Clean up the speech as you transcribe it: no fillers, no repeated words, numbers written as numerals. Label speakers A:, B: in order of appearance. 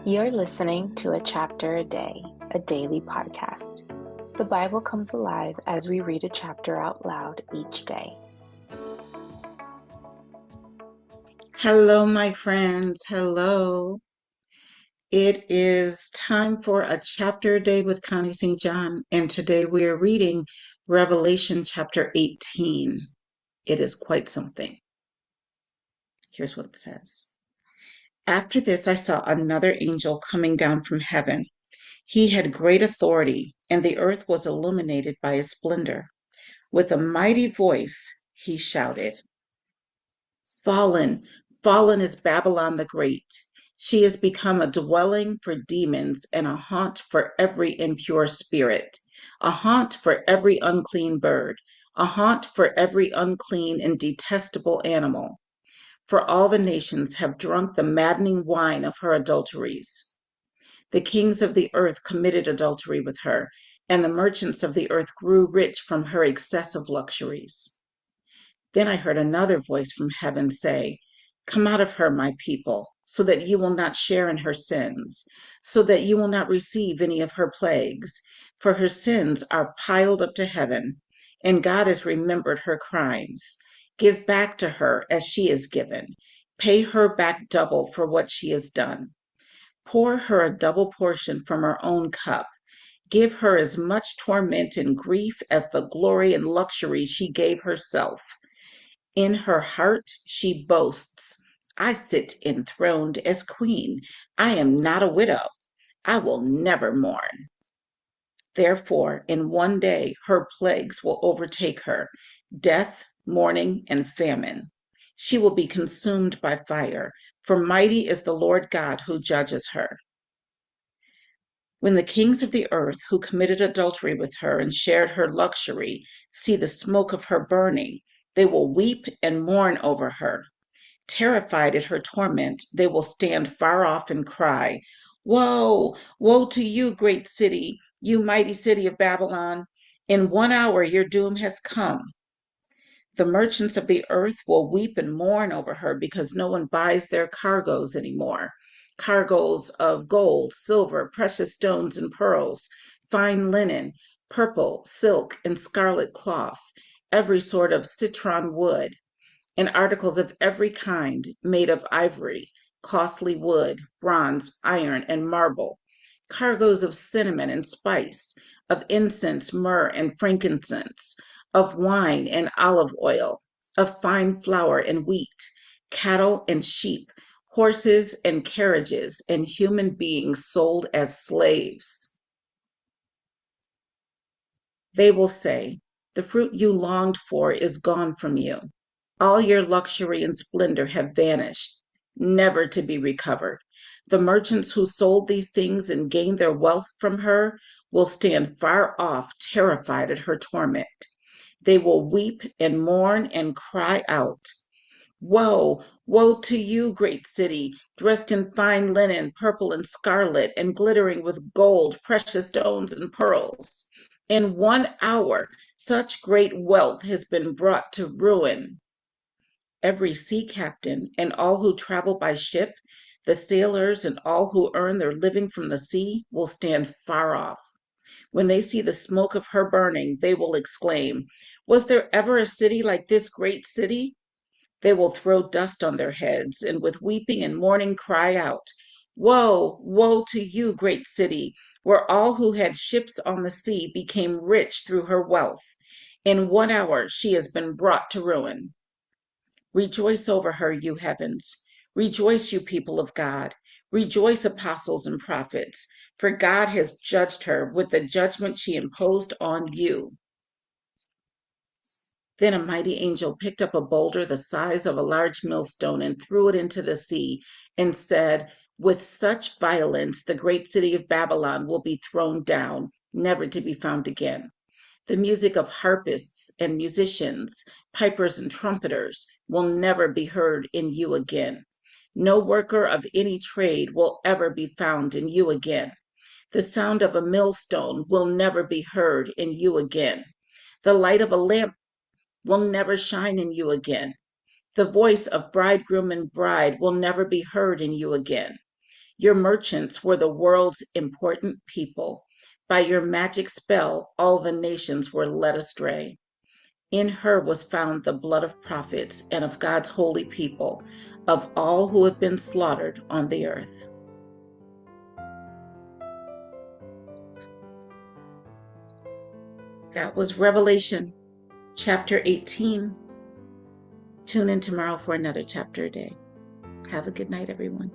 A: You're listening to A Chapter a Day, a daily podcast. The Bible comes alive as we read a chapter out loud each day.
B: Hello, my friends. Hello. It is time for a chapter a day with Connie St. John, and today we are reading Revelation chapter 18. It is quite something. Here's what it says. After this, I saw another angel coming down from heaven. He had great authority, and the earth was illuminated by his splendor. With a mighty voice, he shouted, Fallen, fallen is Babylon the Great. She has become a dwelling for demons and a haunt for every impure spirit, a haunt for every unclean bird, a haunt for every unclean and detestable animal. For all the nations have drunk the maddening wine of her adulteries. The kings of the earth committed adultery with her, and the merchants of the earth grew rich from her excessive luxuries. Then I heard another voice from heaven say, Come out of her, my people, so that you will not share in her sins, so that you will not receive any of her plagues, for her sins are piled up to heaven, and God has remembered her crimes. Give back to her as she is given. Pay her back double for what she has done. Pour her a double portion from her own cup. Give her as much torment and grief as the glory and luxury she gave herself. In her heart, she boasts, I sit enthroned as queen. I am not a widow. I will never mourn. Therefore, in one day, her plagues will overtake her death, mourning, and famine. She will be consumed by fire, for mighty is the Lord God who judges her. When the kings of the earth who committed adultery with her and shared her luxury see the smoke of her burning, they will weep and mourn over her. Terrified at her torment, they will stand far off and cry, Woe, woe to you, great city, you mighty city of Babylon! In 1 hour your doom has come. The merchants of the earth will weep and mourn over her because no one buys their cargoes anymore. Cargoes of gold, silver, precious stones and pearls, fine linen, purple, silk, and scarlet cloth, every sort of citron wood, and articles of every kind made of ivory, costly wood, bronze, iron, and marble, cargoes of cinnamon and spice, of incense, myrrh, and frankincense, of wine and olive oil, of fine flour and wheat, cattle and sheep, horses and carriages, and human beings sold as slaves. They will say, The fruit you longed for is gone from you. All your luxury and splendor have vanished, never to be recovered. The merchants who sold these things and gained their wealth from her will stand far off, terrified at her torment. They will weep and mourn and cry out, Woe, woe to you, great city, dressed in fine linen, purple and scarlet, and glittering with gold, precious stones, and pearls. In 1 hour, such great wealth has been brought to ruin. Every sea captain and all who travel by ship, the sailors and all who earn their living from the sea will stand far off. When they see the smoke of her burning, they will exclaim, Was there ever a city like this great city? They will throw dust on their heads and with weeping and mourning cry out, Woe, woe to you, great city, where all who had ships on the sea became rich through her wealth. In 1 hour she has been brought to ruin. Rejoice over her, you heavens. Rejoice, you people of God. Rejoice, apostles and prophets, for God has judged her with the judgment she imposed on you. Then a mighty angel picked up a boulder the size of a large millstone and threw it into the sea and said, With such violence, the great city of Babylon will be thrown down, never to be found again. The music of harpists and musicians, pipers and trumpeters will never be heard in you again. No worker of any trade will ever be found in you again. The sound of a millstone will never be heard in you again. The light of a lamp will never shine in you again. The voice of bridegroom and bride will never be heard in you again. Your merchants were the world's important people. By your magic spell, all the nations were led astray. In her was found the blood of prophets and of God's holy people, of all who have been slaughtered on the earth. That was Revelation chapter 18. Tune in tomorrow for another chapter a day. Have a good night, everyone.